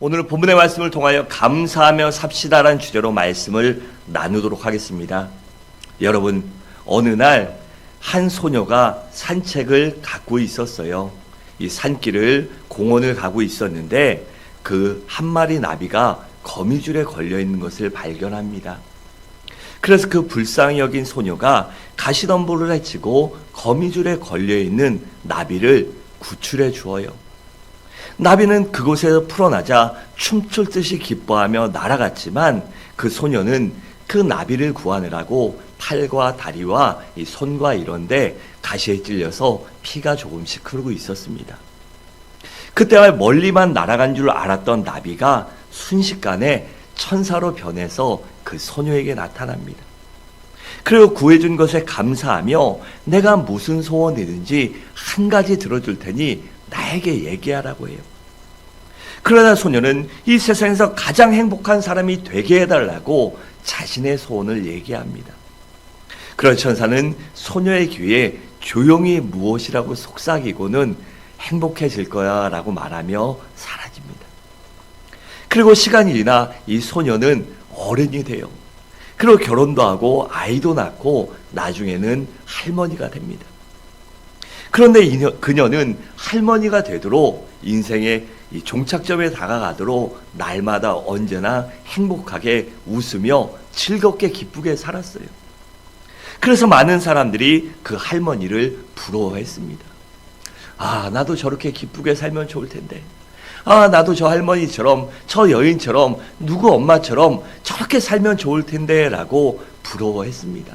오늘 본문의 말씀을 통하여 감사하며 삽시다라는 주제로 말씀을 나누도록 하겠습니다. 여러분, 어느 날 한 소녀가 산책을 가고 있었어요. 이 산길을 공원을 가고 있었는데 그 한 마리 나비가 거미줄에 걸려 있는 것을 발견합니다. 그래서 그 불쌍히 여긴 소녀가 가시덤불을 헤치고 거미줄에 걸려 있는 나비를 구출해 주어요. 나비는 그곳에서 풀어나자 춤출 듯이 기뻐하며 날아갔지만 그 소녀는 그 나비를 구하느라고 팔과 다리와 이 손과 이런데 가시에 찔려서 피가 조금씩 흐르고 있었습니다. 그때 멀리만 날아간 줄 알았던 나비가 순식간에 천사로 변해서 그 소녀에게 나타납니다. 그리고 구해준 것에 감사하며 내가 무슨 소원이든지 한 가지 들어줄 테니 나에게 얘기하라고 해요. 그러나 소녀는 이 세상에서 가장 행복한 사람이 되게 해달라고 자신의 소원을 얘기합니다. 그런 천사는 소녀의 귀에 조용히 무엇이라고 속삭이고는 행복해질 거야 라고 말하며 사라집니다. 그리고 시간이 지나 이 소녀는 어른이 돼요. 그리고 결혼도 하고 아이도 낳고 나중에는 할머니가 됩니다. 그런데 그녀는 할머니가 되도록 인생의 이 종착점에 다가가도록 날마다 언제나 행복하게 웃으며 즐겁게 기쁘게 살았어요. 그래서 많은 사람들이 그 할머니를 부러워했습니다. 아, 나도 저렇게 기쁘게 살면 좋을 텐데. 아, 나도 저 할머니처럼, 저 여인처럼, 누구 엄마처럼 저렇게 살면 좋을 텐데 라고 부러워했습니다.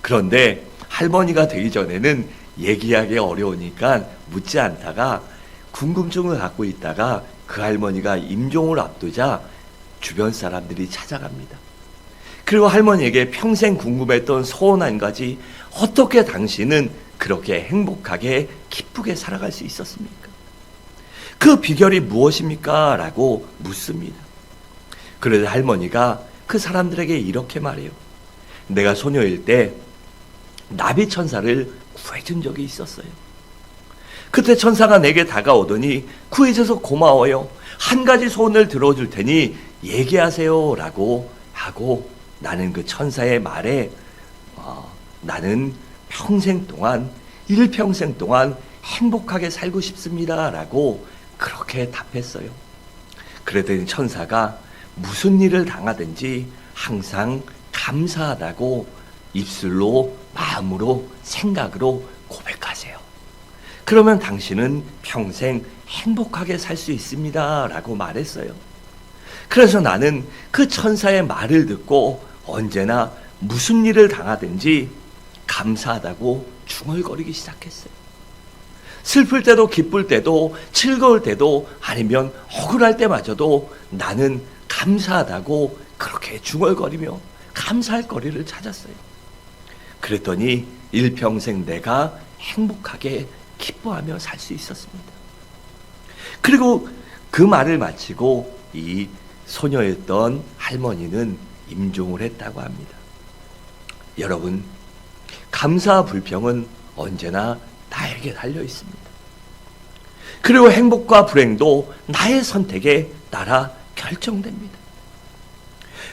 그런데 할머니가 되기 전에는 얘기하기 어려우니까 묻지 않다가 궁금증을 갖고 있다가 그 할머니가 임종을 앞두자 주변 사람들이 찾아갑니다. 그리고 할머니에게 평생 궁금했던 소원 한 가지, 어떻게 당신은 그렇게 행복하게 기쁘게 살아갈 수 있었습니까? 그 비결이 무엇입니까? 라고 묻습니다. 그래서 할머니가 그 사람들에게 이렇게 말해요. 내가 소녀일 때 나비 천사를 구해준 적이 있었어요. 그때 천사가 내게 다가오더니 구해줘서 고마워요. 한 가지 소원을 들어줄 테니 얘기하세요 라고 하고 나는 그 천사의 말에 나는 평생 동안 일평생 동안 행복하게 살고 싶습니다 라고 그렇게 답했어요. 그랬더니 천사가 무슨 일을 당하든지 항상 감사하다고 입술로 마음으로 생각으로 고백하세요. 그러면 당신은 평생 행복하게 살 수 있습니다 라고 말했어요. 그래서 나는 그 천사의 말을 듣고 언제나 무슨 일을 당하든지 감사하다고 중얼거리기 시작했어요. 슬플 때도 기쁠 때도 즐거울 때도 아니면 억울할 때마저도 나는 감사하다고 그렇게 중얼거리며 감사할 거리를 찾았어요. 그랬더니 일평생 내가 행복하게 기뻐하며 살 수 있었습니다. 그리고 그 말을 마치고 이 소녀였던 할머니는 임종을 했다고 합니다. 여러분, 감사와 불평은 언제나 나에게 달려 있습니다. 그리고 행복과 불행도 나의 선택에 따라 결정됩니다.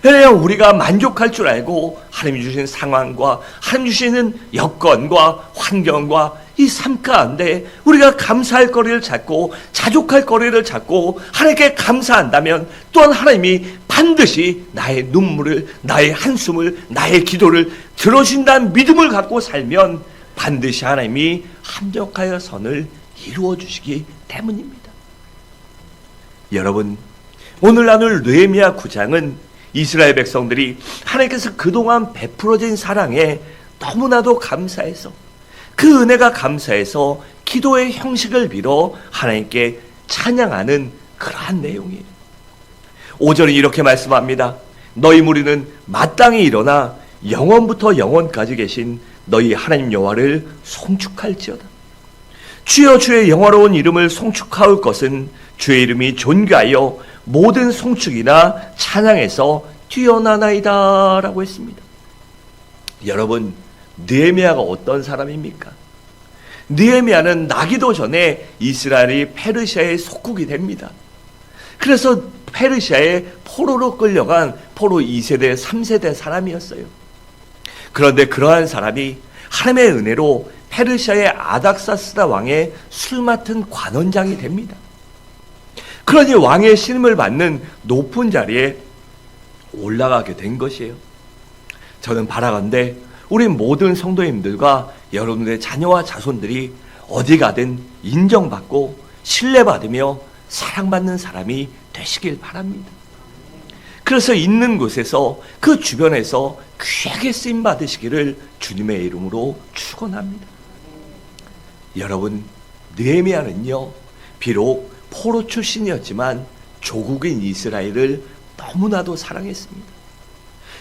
왜냐하면 우리가 만족할 줄 알고 하나님이 주신 상황과 하나님이 주시는 여건과 환경과 이 삶 가운데 우리가 감사할 거리를 찾고 자족할 거리를 찾고 하나님께 감사한다면 또한 하나님이 반드시 나의 눈물을, 나의 한숨을, 나의 기도를 들어준다는 믿음을 갖고 살면 반드시 하나님이 합력하여 선을 이루어 주시기 때문입니다. 여러분, 오늘 나눌 느헤미야 9장은 이스라엘 백성들이 하나님께서 그동안 베풀어진 사랑에 너무나도 감사해서 그 은혜가 감사해서 기도의 형식을 빌어 하나님께 찬양하는 그러한 내용이에요. 5절은 이렇게 말씀합니다. 너희 무리는 마땅히 일어나 영원부터 영원까지 계신 너희 하나님 여호와를 송축할지어다. 주여 주의 영화로운 이름을 송축하올 것은 주의 이름이 존귀하여 모든 송축이나 찬양에서 뛰어나나이다 라고 했습니다. 여러분, 느헤미야가 어떤 사람입니까? 느헤미야는 나기도 전에 이스라엘이 페르시아의 속국이 됩니다. 그래서 페르시아의 포로로 끌려간 포로 2세대, 3세대 사람이었어요. 그런데 그러한 사람이 하나님의 은혜로 페르시아의 아닥사스다 왕의 술 맡은 관원장이 됩니다. 그러니 왕의 신임을 받는 높은 자리에 올라가게 된 것이에요. 저는 바라건대 우리 모든 성도님들과 여러분들의 자녀와 자손들이 어디 가든 인정받고 신뢰받으며 사랑받는 사람이 되시길 바랍니다. 그래서 있는 곳에서 그 주변에서 귀하게 쓰임 받으시기를 주님의 이름으로 축원합니다. 여러분, 느헤미야는요, 비록 포로 출신이었지만 조국인 이스라엘을 너무나도 사랑했습니다.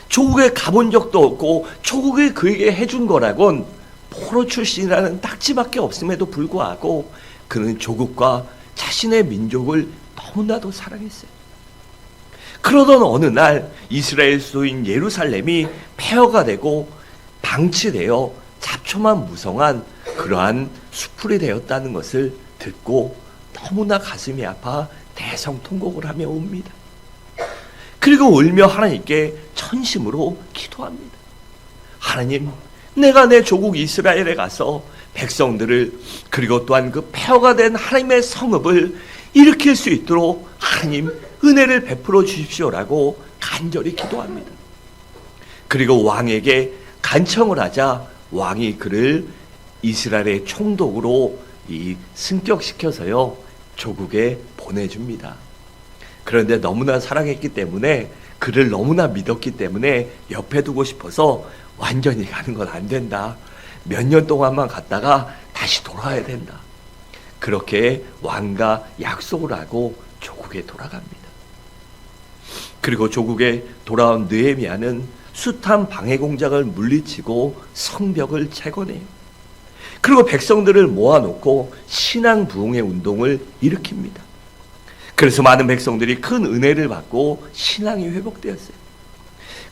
조국에 가본 적도 없고 조국이 그에게 해준 거라곤 포로 출신이라는 딱지밖에 없음에도 불구하고 그는 조국과 자신의 민족을 너무나도 사랑했어요. 그러던 어느 날 이스라엘 수도인 예루살렘이 폐허가 되고 방치되어 잡초만 무성한 그러한 수풀이 되었다는 것을 듣고 너무나 가슴이 아파 대성통곡을 하며 옵니다. 그리고 울며 하나님께 천심으로 기도합니다. 하나님, 내가 내 조국 이스라엘에 가서 백성들을, 그리고 또한 그 폐허가 된 하나님의 성읍을 일으킬 수 있도록 하나님 은혜를 베풀어 주십시오라고 간절히 기도합니다. 그리고 왕에게 간청을 하자 왕이 그를 이스라엘의 총독으로 승격시켜서요 조국에 보내줍니다. 그런데 너무나 사랑했기 때문에, 그를 너무나 믿었기 때문에 옆에 두고 싶어서 완전히 가는 건 안 된다. 몇 년 동안만 갔다가 다시 돌아와야 된다. 그렇게 왕과 약속을 하고 조국에 돌아갑니다. 그리고 조국에 돌아온 느헤미야는 숱한 방해 공작을 물리치고 성벽을 재건해요. 그리고 백성들을 모아놓고 신앙 부흥의 운동을 일으킵니다. 그래서 많은 백성들이 큰 은혜를 받고 신앙이 회복되었어요.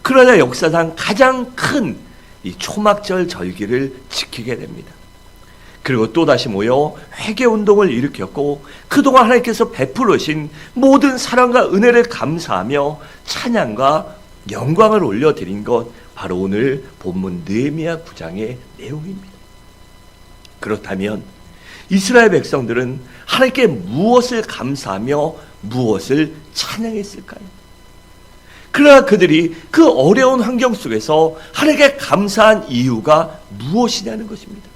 그러자 역사상 가장 큰 이 초막절 절기를 지키게 됩니다. 그리고 또다시 모여 회개운동을 일으켰고 그동안 하나님께서 베풀으신 모든 사랑과 은혜를 감사하며 찬양과 영광을 올려드린 것, 바로 오늘 본문 느헤미야 9장의 내용입니다. 그렇다면 이스라엘 백성들은 하나님께 무엇을 감사하며 무엇을 찬양했을까요? 그러나 그들이 그 어려운 환경 속에서 하나님께 감사한 이유가 무엇이냐는 것입니다.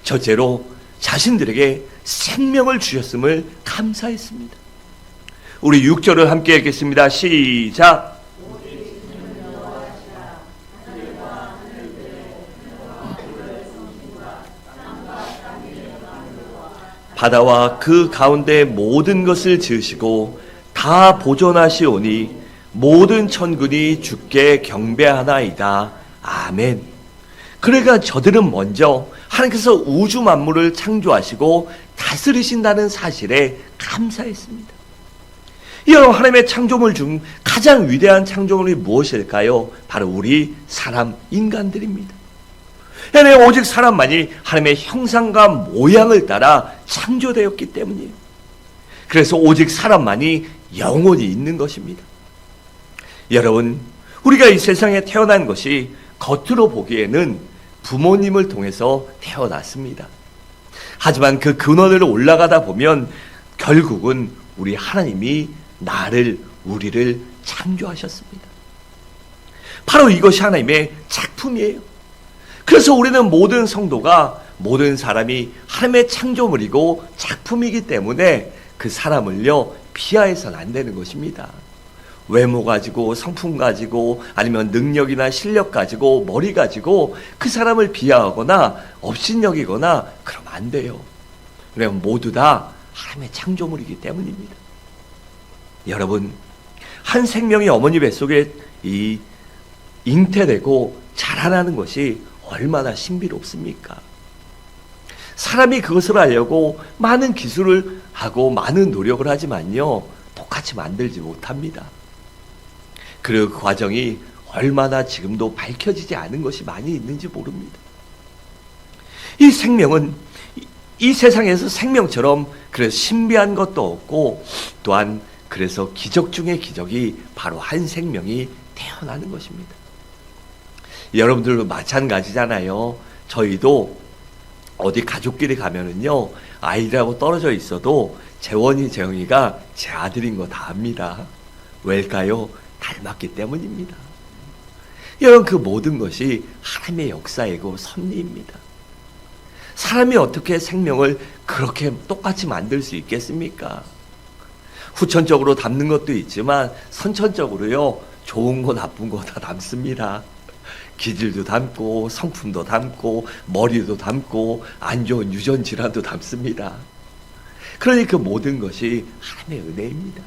첫째로 자신들에게 생명을 주셨음을 감사했습니다. 우리 6절을 함께 읽겠습니다. 시작. 바다와 그 가운데 모든 것을 지으시고 다 보존하시오니 모든 천군이 주께 경배하나이다. 아멘. 그러니까 저들은 먼저 하나님께서 우주 만물을 창조하시고 다스리신다는 사실에 감사했습니다. 여러분, 하나님의 창조물 중 가장 위대한 창조물이 무엇일까요? 바로 우리 사람, 인간들입니다. 하나님, 오직 사람만이 하나님의 형상과 모양을 따라 창조되었기 때문이에요. 그래서 오직 사람만이 영혼이 있는 것입니다. 여러분, 우리가 이 세상에 태어난 것이 겉으로 보기에는 부모님을 통해서 태어났습니다. 하지만 그 근원으로 올라가다 보면 결국은 우리 하나님이 우리를 창조하셨습니다. 바로 이것이 하나님의 작품이에요. 그래서 우리는 모든 성도가, 모든 사람이 하나님의 창조물이고 작품이기 때문에 그 사람을요 비하해서는 안 되는 것입니다. 외모 가지고, 성품 가지고, 아니면 능력이나 실력 가지고, 머리 가지고 그 사람을 비하하거나 업신여기거나 그러면 안 돼요. 왜냐하면 모두 다 하나님의 창조물이기 때문입니다. 여러분, 한 생명이 어머니 뱃속에 잉태되고 자라나는 것이 얼마나 신비롭습니까? 사람이 그것을 하려고 많은 기술을 하고 많은 노력을 하지만요 똑같이 만들지 못합니다. 그리고 그 과정이 얼마나 지금도 밝혀지지 않은 것이 많이 있는지 모릅니다. 이 생명은 이 세상에서 생명처럼 그래서 신비한 것도 없고 또한 그래서 기적 중의 기적이 바로 한 생명이 태어나는 것입니다. 여러분들도 마찬가지잖아요. 저희도 어디 가족끼리 가면은요, 아이들하고 떨어져 있어도 재원이, 재영이가 제 아들인 거 다 압니다. 왜일까요? 닮았기 때문입니다. 여러분, 그 모든 것이 하나님의 역사이고 섭리입니다. 사람이 어떻게 생명을 그렇게 똑같이 만들 수 있겠습니까? 후천적으로 닮는 것도 있지만 선천적으로요, 좋은 거 나쁜 거 다 닮습니다. 기질도 닮고 성품도 닮고 머리도 닮고 안 좋은 유전 질환도 닮습니다. 그러니 그 모든 것이 하나님의 은혜입니다.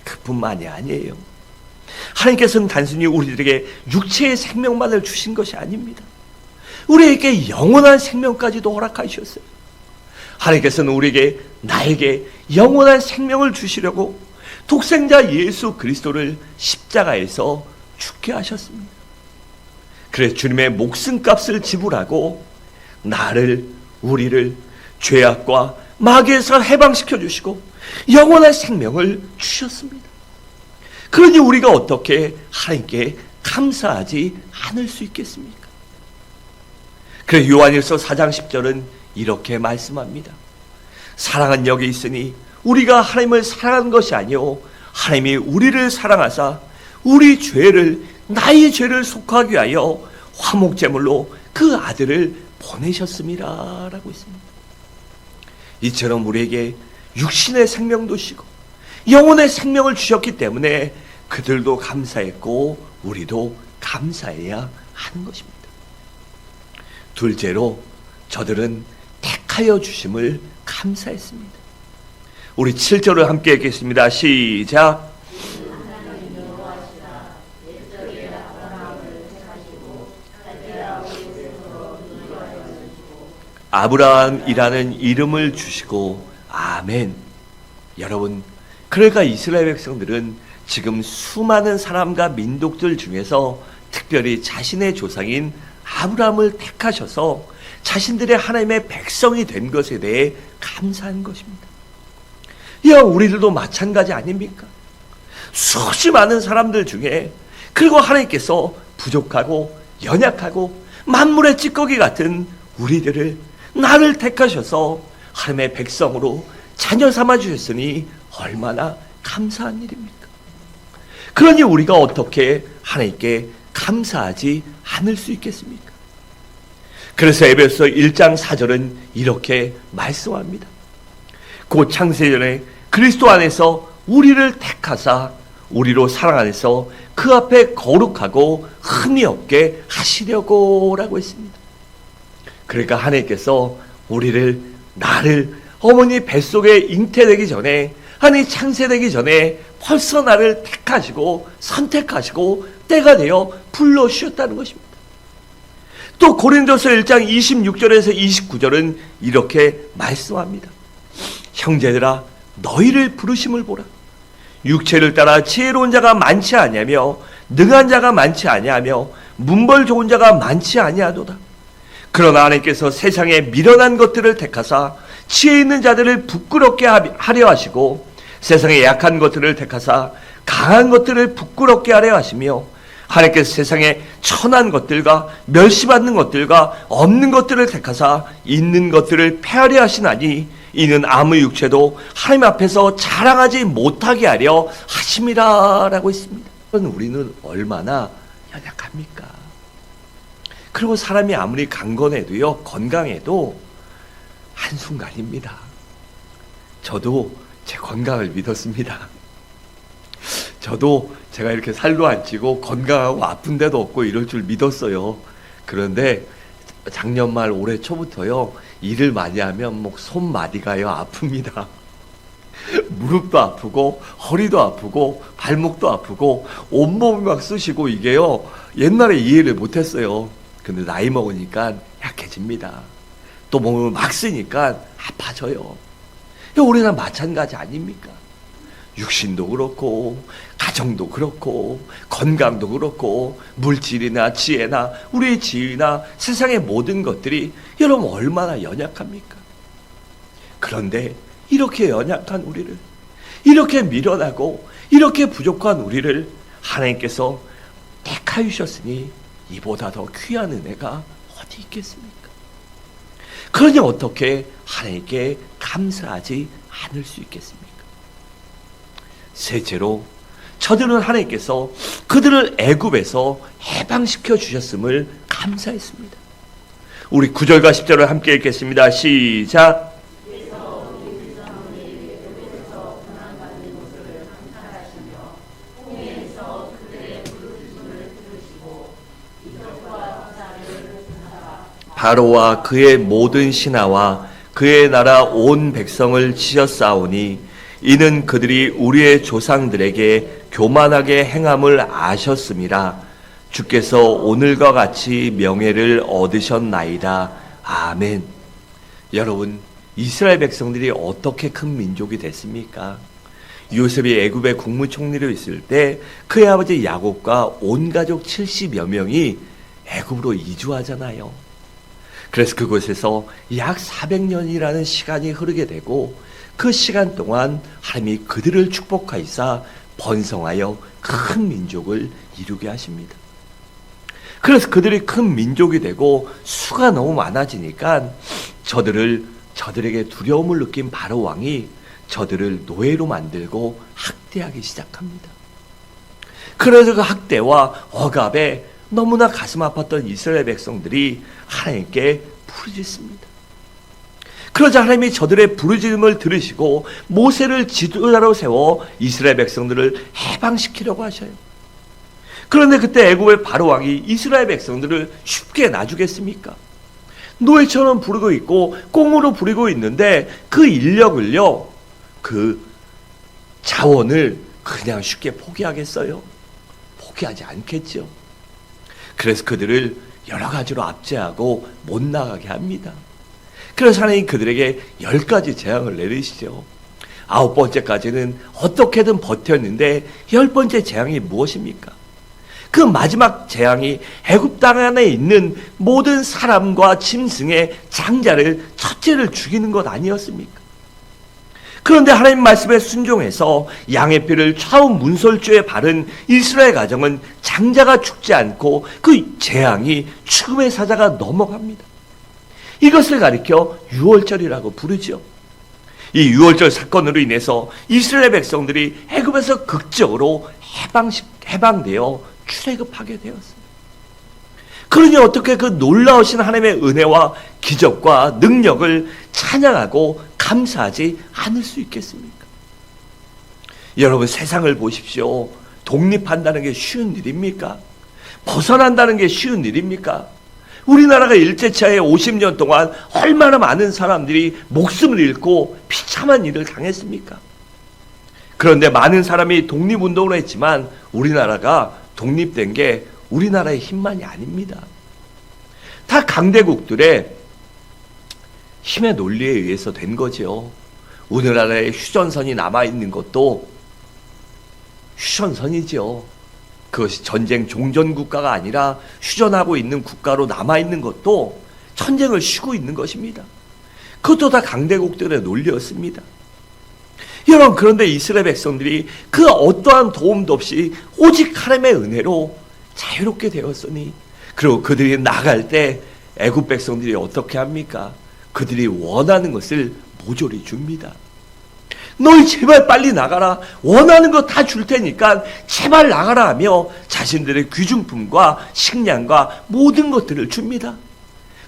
그뿐만이 아니에요. 하나님께서는 단순히 우리들에게 육체의 생명만을 주신 것이 아닙니다. 우리에게 영원한 생명까지도 허락하셨어요. 하나님께서는 나에게 영원한 생명을 주시려고 독생자 예수 그리스도를 십자가에서 죽게 하셨습니다. 그래서 주님의 목숨값을 지불하고 우리를 죄악과 마귀에서 해방시켜 주시고 영원한 생명을 주셨습니다. 그러니 우리가 어떻게 하나님께 감사하지 않을 수 있겠습니까? 그래서 요한일서 4장 10절은 이렇게 말씀합니다. 사랑은 여기 있으니 우리가 하나님을 사랑한 것이 아니요 하나님이 우리를 사랑하사 우리 나의 죄를 속하기 위하여 화목제물로 그 아들을 보내셨습니다 라고 있습니다. 이처럼 우리에게 육신의 생명도 주시고 영혼의 생명을 주셨기 때문에 그들도 감사했고 우리도 감사해야 하는 것입니다. 둘째로 저들은 택하여 주심을 감사했습니다. 우리 7절을 함께 읽겠습니다. 시작. 아브라함이라는 이름을 주시고 아멘. 여러분, 그러니까 이스라엘 백성들은 지금 수많은 사람과 민족들 중에서 특별히 자신의 조상인 아브라함을 택하셔서 자신들의 하나님의 백성이 된 것에 대해 감사한 것입니다. 우리들도 마찬가지 아닙니까? 수없이 많은 사람들 중에 그리고 하나님께서 부족하고 연약하고 만물의 찌꺼기 같은 나를 택하셔서 하나님의 백성으로 자녀 삼아 주셨으니 얼마나 감사한 일입니까? 그러니 우리가 어떻게 하나님께 감사하지 않을 수 있겠습니까? 그래서 에베소 1장 4절은 이렇게 말씀합니다. 곧 창세전에 그리스도 안에서 우리를 택하사 우리로 사랑 안에서 그 앞에 거룩하고 흠이 없게 하시려고 라고 했습니다. 그러니까 하나님께서 나를 어머니 뱃속에 잉태되기 전에 창세되기 전에 벌써 나를 택하시고 선택하시고 때가 되어 불러주셨다는 것입니다. 또 고린도서 1장 26절에서 29절은 이렇게 말씀합니다. 형제들아 너희를 부르심을 보라. 육체를 따라 지혜로운 자가 많지 아니하며 능한 자가 많지 아니하며 문벌 좋은 자가 많지 아니하도다. 그러나 하나님께서 세상에 미련한 것들을 택하사 지혜 있는 자들을 부끄럽게 하려 하시고 세상에 약한 것들을 택하사 강한 것들을 부끄럽게 하려 하시며 하나님께서 세상에 천한 것들과 멸시받는 것들과 없는 것들을 택하사 있는 것들을 폐하려 하시나니 이는 아무 육체도 하나님 앞에서 자랑하지 못하게 하려 하심이라 라고 했습니다. 우리는 얼마나 연약합니까? 그리고 사람이 아무리 강건해도요, 건강해도 한순간입니다. 저도 제 건강을 믿었습니다. 저도 제가 이렇게 살도 안 찌고 건강하고 아픈 데도 없고 이럴 줄 믿었어요. 그런데 작년 말 올해 초부터요, 일을 많이 하면 손마디가요 아픕니다. 무릎도 아프고 허리도 아프고 발목도 아프고 온몸이 막 쑤시고 이게요, 옛날에 이해를 못했어요. 근데 나이 먹으니까 약해집니다. 또 몸을 막 쓰니까 아파져요. 우리는 마찬가지 아닙니까? 육신도 그렇고 가정도 그렇고 건강도 그렇고 물질이나 지혜나 우리의 지위나 세상의 모든 것들이 여러분 얼마나 연약합니까? 그런데 이렇게 연약한 우리를 이렇게 미련하고 이렇게 부족한 우리를 하나님께서 택하유셨으니 이보다 더 귀한 은혜가 어디 있겠습니까? 그러니 어떻게 하나님께 감사하지 않을 수 있겠습니까? 셋째로, 저들은 하나님께서 그들을 애굽에서 해방시켜 주셨음을 감사했습니다. 우리 9절과 10절을 함께 읽겠습니다. 시작. 바로와 그의 모든 신하와 그의 나라 온 백성을 치셨사오니 이는 그들이 우리의 조상들에게 교만하게 행함을 아셨음이라. 주께서 오늘과 같이 명예를 얻으셨나이다. 아멘. 여러분, 이스라엘 백성들이 어떻게 큰 민족이 됐습니까? 요셉이 애굽의 국무총리로 있을 때 그의 아버지 야곱과 온 가족 70여 명이 애굽으로 이주하잖아요. 그래서 그곳에서 약 400년이라는 시간이 흐르게 되고 그 시간 동안 하나님이 그들을 축복하시사 번성하여 큰 민족을 이루게 하십니다. 그래서 그들이 큰 민족이 되고 수가 너무 많아지니까 저들에게 두려움을 느낀 바로 왕이 저들을 노예로 만들고 학대하기 시작합니다. 그래서 그 학대와 억압에 너무나 가슴 아팠던 이스라엘 백성들이 하나님께 부르짖습니다. 그러자 하나님이 저들의 부르짖음을 들으시고 모세를 지도자로 세워 이스라엘 백성들을 해방시키려고 하셔요. 그런데 그때 애굽의 바로 왕이 이스라엘 백성들을 쉽게 놔주겠습니까? 노예처럼 부르고 있고 꽁으로 부리고 있는데 그 인력을요, 그 자원을 그냥 쉽게 포기하겠어요? 포기하지 않겠죠. 그래서 그들을 여러 가지로 압제하고 못 나가게 합니다. 그래서 하나님 그들에게 10가지 재앙을 내리시죠. 9번째까지는 어떻게든 버텼는데 10번째 재앙이 무엇입니까? 그 마지막 재앙이 애굽 땅 안에 있는 모든 사람과 짐승의 장자를, 첫째를 죽이는 것 아니었습니까? 그런데 하나님 말씀에 순종해서 양의 피를 차운 문설주에 바른 이스라엘 가정은 장자가 죽지 않고 그 재앙이 죽음의 사자가 넘어갑니다. 이것을 가리켜 유월절이라고 부르죠. 이 유월절 사건으로 인해서 이스라엘 백성들이 애굽에서 극적으로 해방되어 출애굽하게 되었습니다. 그러니 어떻게 그 놀라우신 하나님의 은혜와 기적과 능력을 찬양하고 감사하지 않을 수 있겠습니까? 여러분, 세상을 보십시오. 독립한다는 게 쉬운 일입니까? 벗어난다는 게 쉬운 일입니까? 우리나라가 일제차에 50년 동안 얼마나 많은 사람들이 목숨을 잃고 비참한 일을 당했습니까? 그런데 많은 사람이 독립운동을 했지만 우리나라가 독립된 게 우리나라의 힘만이 아닙니다. 다 강대국들의 힘의 논리에 의해서 된 거죠. 우리나라에 휴전선이 남아있는 것도 휴전선이죠. 그것이 전쟁 종전국가가 아니라 휴전하고 있는 국가로 남아있는 것도 전쟁을 쉬고 있는 것입니다. 그것도 다 강대국들의 논리였습니다. 여러분, 그런데 이스라엘 백성들이 그 어떠한 도움도 없이 오직 하나님의 은혜로 자유롭게 되었으니, 그리고 그들이 나갈 때 애굽 백성들이 어떻게 합니까? 그들이 원하는 것을 모조리 줍니다. 너희 제발 빨리 나가라. 원하는 거 다 줄 테니까 제발 나가라 하며 자신들의 귀중품과 식량과 모든 것들을 줍니다.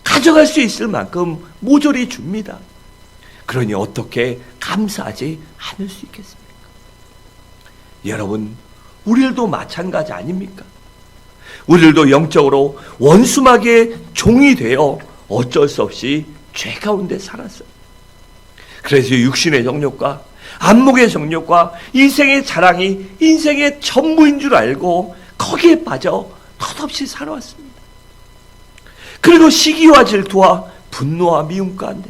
가져갈 수 있을 만큼 모조리 줍니다. 그러니 어떻게 감사하지 않을 수 있겠습니까? 여러분, 우리들도 마찬가지 아닙니까? 우리들도 영적으로 원수마귀의 종이 되어 어쩔 수 없이 죄 가운데 살았어요. 그래서 육신의 정욕과 안목의 정욕과 인생의 자랑이 인생의 전부인 줄 알고 거기에 빠져 덧없이 살아왔습니다. 그리고 시기와 질투와 분노와 미움 가운데,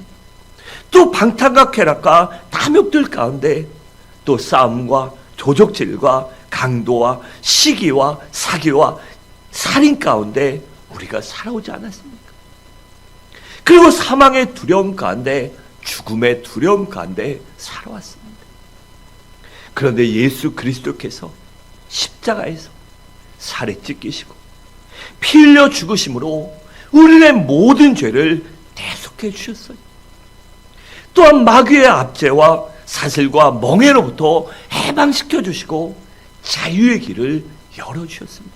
또 방탕과 쾌락과 탐욕들 가운데, 또 싸움과 조족질과 강도와 시기와 사기와 살인 가운데 우리가 살아오지 않았습니까? 그리고 사망의 두려움 가운데, 죽음의 두려움 가운데 살아왔습니다. 그런데 예수 그리스도께서 십자가에서 살에 찢기시고 피 흘려 죽으심으로 우리의 모든 죄를 대속해 주셨어요. 또한 마귀의 압제와 사슬과 멍에로부터 해방시켜 주시고 자유의 길을 열어주셨습니다.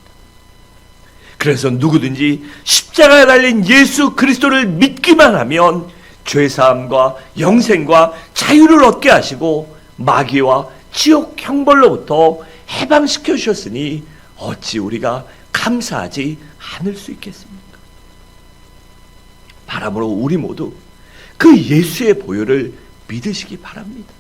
그래서 누구든지 십자가에 달린 예수 그리스도를 믿기만 하면 죄사함과 영생과 자유를 얻게 하시고 마귀와 지옥 형벌로부터 해방시켜 주셨으니 어찌 우리가 감사하지 않을 수 있겠습니까? 바람으로 우리 모두 그 예수의 보혈을 믿으시기 바랍니다.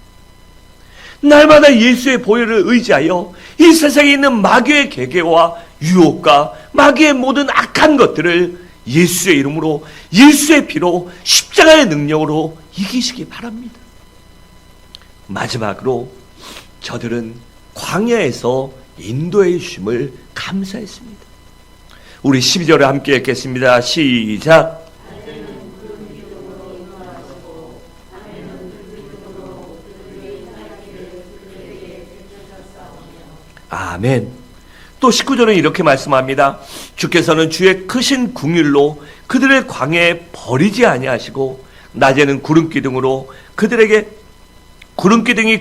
날마다 예수의 보혈을 의지하여 이 세상에 있는 마귀의 계계와 유혹과 마귀의 모든 악한 것들을 예수의 이름으로, 예수의 피로, 십자가의 능력으로 이기시기 바랍니다. 마지막으로 저들은 광야에서 인도해 주심을 감사했습니다. 우리 12절에 함께 읽겠습니다. 시작. 아멘. 또 19절은 이렇게 말씀합니다. 주께서는 주의 크신 긍휼로 그들의 광야에 버리지 아니하시고 낮에는 구름기둥이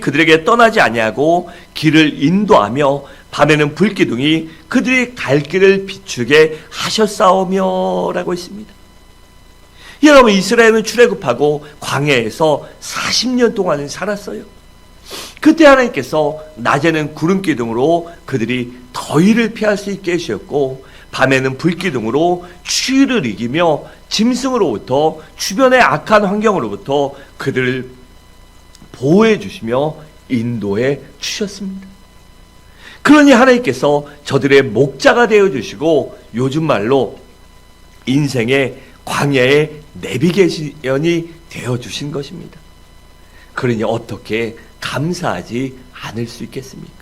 그들에게 떠나지 아니하고 길을 인도하며 밤에는 불기둥이 그들의 갈 길을 비추게 하셨사오며 라고 했습니다. 여러분, 이스라엘은 출애굽하고 광야에서 40년 동안 살았어요. 그때 하나님께서 낮에는 구름기둥으로 그들이 더위를 피할 수 있게 해주셨고 밤에는 불기둥으로 추위를 이기며 짐승으로부터 주변의 악한 환경으로부터 그들을 보호해 주시며 인도해 주셨습니다. 그러니 하나님께서 저들의 목자가 되어 주시고 요즘 말로 인생의 광야의 내비게이션이 되어 주신 것입니다. 그러니 어떻게 감사하지 않을 수 있겠습니까?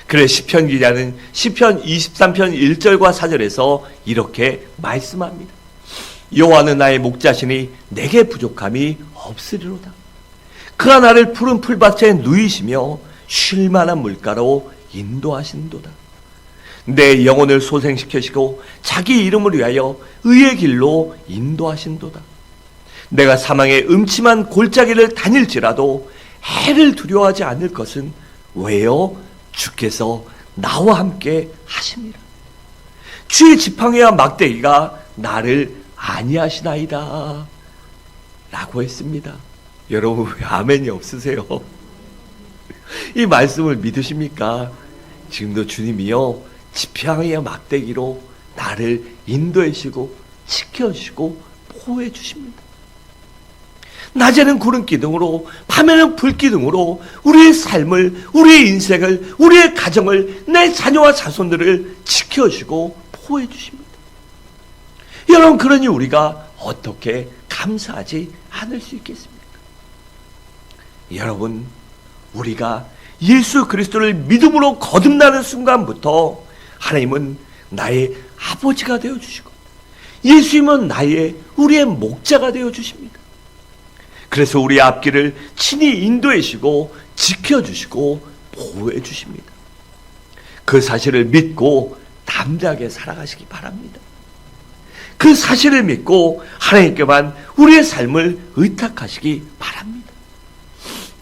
그래 시편 기자는 시편 23편 1절과 4절에서 이렇게 말씀합니다. 여호와는 나의 목자시니 내게 부족함이 없으리로다. 그가 나를 푸른 풀밭에 누이시며 쉴 만한 물가로 인도하신도다. 내 영혼을 소생시키시고 자기 이름을 위하여 의의 길로 인도하신도다. 내가 사망의 음침한 골짜기를 다닐지라도 해를 두려워하지 않을 것은 왜요? 주께서 나와 함께 하십니다. 주의 지팡이와 막대기가 나를 안위하시나이다 라고 했습니다. 여러분 왜 아멘이 없으세요? 이 말씀을 믿으십니까? 지금도 주님이요 지팡이와 막대기로 나를 인도해주시고 지켜주시고 보호해 주십니다. 낮에는 구름기둥으로 밤에는 불기둥으로 우리의 삶을, 우리의 인생을, 우리의 가정을, 내 자녀와 자손들을 지켜주시고 보호해 주십니다. 여러분, 그러니 우리가 어떻게 감사하지 않을 수 있겠습니까? 여러분, 우리가 예수 그리스도를 믿음으로 거듭나는 순간부터 하나님은 나의 아버지가 되어주시고 예수님은 우리의 목자가 되어주십니다. 그래서 우리의 앞길을 친히 인도해 주시고 지켜주시고 보호해 주십니다. 그 사실을 믿고 담대하게 살아가시기 바랍니다. 그 사실을 믿고 하나님께만 우리의 삶을 의탁하시기 바랍니다.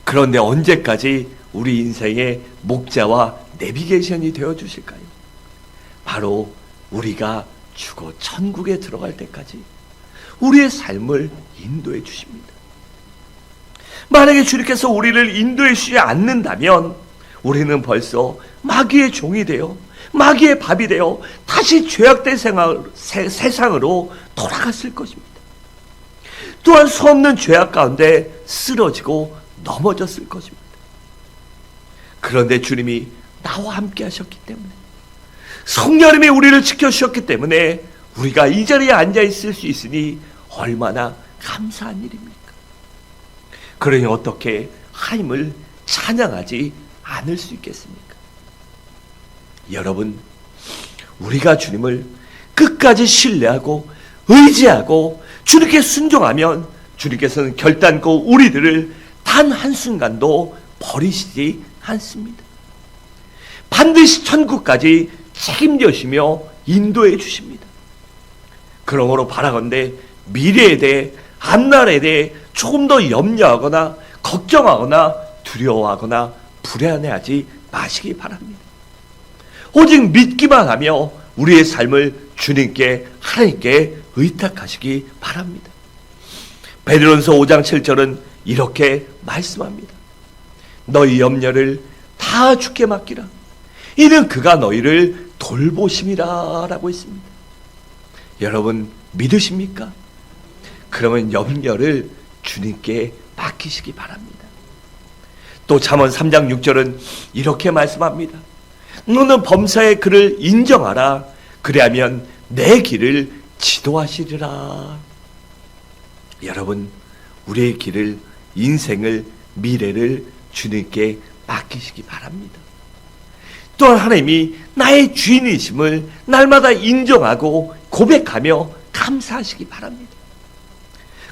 그런데 언제까지 우리 인생의 목자와 내비게이션이 되어주실까요? 바로 우리가 죽어 천국에 들어갈 때까지 우리의 삶을 인도해 주십니다. 만약에 주님께서 우리를 인도해 주지 않는다면 우리는 벌써 마귀의 종이 되어 마귀의 밥이 되어 다시 죄악된 세상으로 돌아갔을 것입니다. 또한 수없는 죄악 가운데 쓰러지고 넘어졌을 것입니다. 그런데 주님이 나와 함께 하셨기 때문에 성령님이 우리를 지켜주셨기 때문에 우리가 이 자리에 앉아있을 수 있으니 얼마나 감사한 일입니까? 그러니 어떻게 하나님을 찬양하지 않을 수 있겠습니까? 여러분, 우리가 주님을 끝까지 신뢰하고 의지하고 주님께 순종하면 주님께서는 결단코 우리들을 단 한순간도 버리시지 않습니다. 반드시 천국까지 책임져시며 인도해 주십니다. 그러므로 바라건대 미래에 대해, 앞날에 대해 조금 더 염려하거나 걱정하거나 두려워하거나 불안해하지 마시기 바랍니다. 오직 믿기만 하며 우리의 삶을 주님께, 하나님께 의탁하시기 바랍니다. 베드로전서 5장 7절은 이렇게 말씀합니다. 너희 염려를 다 주께 맡기라. 이는 그가 너희를 돌보심이라 라고 했습니다. 여러분 믿으십니까? 그러면 염려를 주님께 맡기시기 바랍니다. 또 잠언 3장 6절은 이렇게 말씀합니다. 너는 범사의 그를 인정하라. 그리하면 내 길을 지도하시리라. 여러분 우리의 길을, 인생을, 미래를 주님께 맡기시기 바랍니다. 또한 하나님이 나의 주인이심을 날마다 인정하고 고백하며 감사하시기 바랍니다.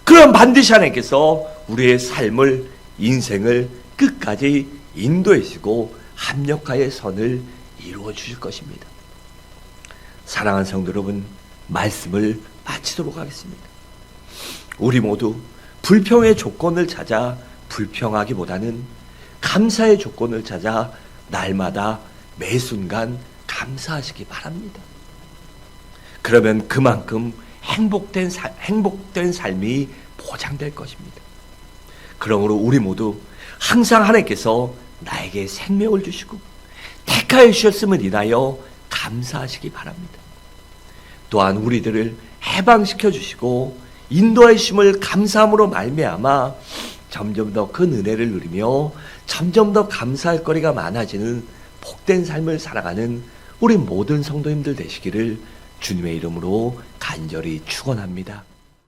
그럼 반드시 하나님께서 우리의 삶을, 인생을 끝까지 인도하시고 합력하여 선을 이루어 주실 것입니다. 사랑하는 성도 여러분, 말씀을 마치도록 하겠습니다. 우리 모두 불평의 조건을 찾아 불평하기보다는 감사의 조건을 찾아 날마다 매 순간 감사하시기 바랍니다. 그러면 그만큼 행복된 삶이 보장될 것입니다. 그러므로 우리 모두 항상 하나님께서 나에게 생명을 주시고 택하여 주셨음을 인하여 감사하시기 바랍니다. 또한 우리들을 해방시켜 주시고 인도하여 주심을 감사함으로 말미암아 점점 더 큰 은혜를 누리며 점점 더 감사할 거리가 많아지는 복된 삶을 살아가는 우리 모든 성도님들 되시기를 주님의 이름으로 간절히 축원합니다.